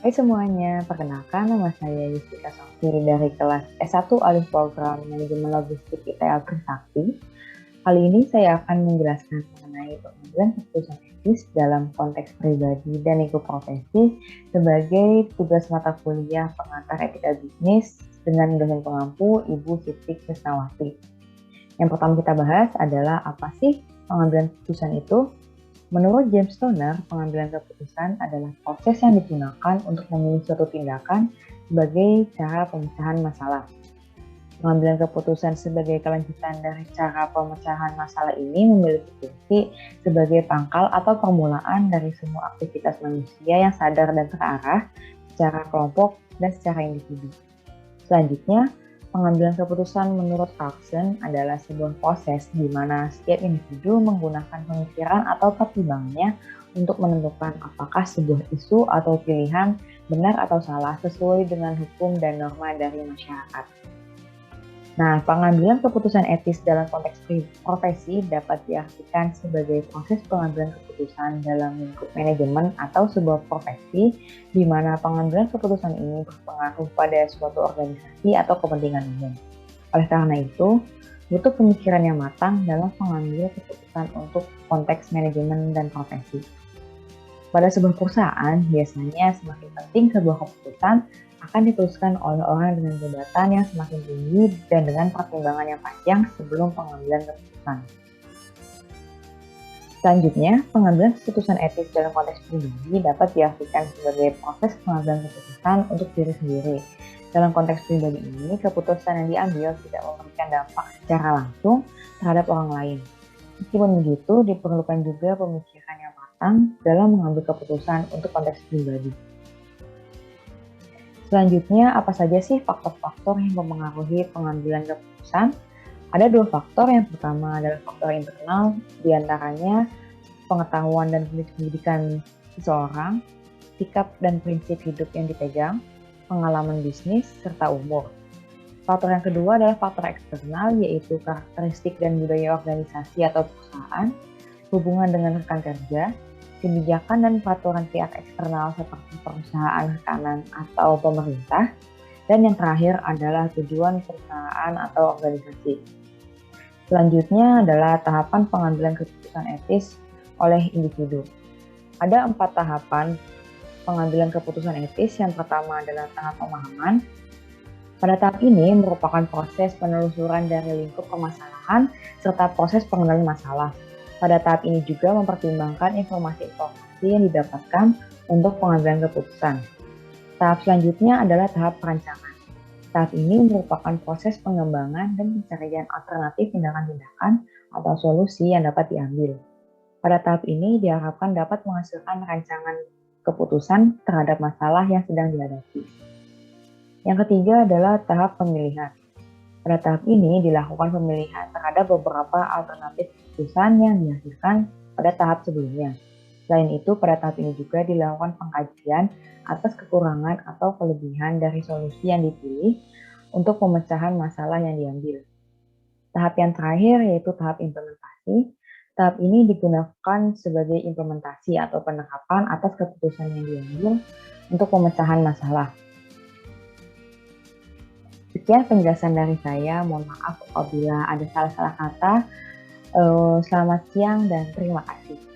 Hai semuanya, perkenalkan nama saya Yustika Sofiri dari kelas S1 Alif Program Manajemen Logistik ITL Trisakti. Kali ini saya akan menjelaskan mengenai pengambilan keputusan etis dalam konteks pribadi dan lingkup profesi sebagai tugas mata kuliah pengantar etika bisnis dengan dosen pengampu Ibu Siti Krisnawati. Yang pertama kita bahas adalah apa sih pengambilan keputusan itu? Menurut James Toner, pengambilan keputusan adalah proses yang digunakan untuk memilih suatu tindakan sebagai cara pemecahan masalah. Pengambilan keputusan sebagai kelanjutan dari cara pemecahan masalah ini memiliki fungsi sebagai pangkal atau permulaan dari semua aktivitas manusia yang sadar dan terarah secara kelompok dan secara individu. Selanjutnya, pengambilan keputusan menurut Clarkson adalah sebuah proses di mana setiap individu menggunakan pemikiran atau pertimbangannya untuk menentukan apakah sebuah isu atau pilihan benar atau salah sesuai dengan hukum dan norma dari masyarakat. Nah, pengambilan keputusan etis dalam konteks profesi dapat diartikan sebagai proses pengambilan keputusan dalam lingkup manajemen atau sebuah profesi di mana pengambilan keputusan ini berpengaruh pada suatu organisasi atau kepentingan umum. Oleh karena itu, butuh pemikiran yang matang dalam mengambil keputusan untuk konteks manajemen dan profesi. Pada sebuah perusahaan, biasanya semakin penting sebuah keputusan akan diteruskan oleh orang dengan jabatan yang semakin tinggi dan dengan pertimbangan yang panjang sebelum pengambilan keputusan. Selanjutnya, pengambilan keputusan etis dalam konteks pribadi dapat diartikan sebagai proses pengambilan keputusan untuk diri sendiri. Dalam konteks pribadi ini, keputusan yang diambil tidak memberikan dampak secara langsung terhadap orang lain. Meskipun begitu, diperlukan juga pemikiran yang matang dalam mengambil keputusan untuk konteks pribadi. Selanjutnya, apa saja sih faktor-faktor yang mempengaruhi pengambilan keputusan? Ada dua faktor. Yang pertama adalah faktor internal, diantaranya pengetahuan dan pendidikan seseorang, sikap dan prinsip hidup yang dipegang, pengalaman bisnis, serta umur. Faktor yang kedua adalah faktor eksternal, yaitu karakteristik dan budaya organisasi atau perusahaan, hubungan dengan rekan kerja, kebijakan dan peraturan pihak eksternal seperti perusahaan rekanan atau pemerintah, dan yang terakhir adalah tujuan perusahaan atau organisasi. Selanjutnya adalah tahapan pengambilan keputusan etis oleh individu. Ada 4 tahapan pengambilan keputusan etis. Yang pertama adalah tahap pemahaman. Pada tahap ini merupakan proses penelusuran dari lingkup permasalahan serta proses pengenalan masalah. Pada tahap ini juga mempertimbangkan informasi-informasi yang didapatkan untuk pengambilan keputusan. Tahap selanjutnya adalah tahap perancangan. Tahap ini merupakan proses pengembangan dan pencarian alternatif tindakan-tindakan atau solusi yang dapat diambil. Pada tahap ini diharapkan dapat menghasilkan rancangan keputusan terhadap masalah yang sedang dihadapi. Yang ketiga adalah tahap pemilihan. Pada tahap ini dilakukan pemilihan terhadap beberapa alternatif keputusan yang dihasilkan pada tahap sebelumnya. Selain itu, pada tahap ini juga dilakukan pengkajian atas kekurangan atau kelebihan dari solusi yang dipilih untuk pemecahan masalah yang diambil. Tahap yang terakhir yaitu tahap implementasi. Tahap ini digunakan sebagai implementasi atau penerapan atas keputusan yang diambil untuk pemecahan masalah. Sekian penjelasan dari saya. Mohon maaf apabila ada salah-salah kata. Selamat siang dan terima kasih.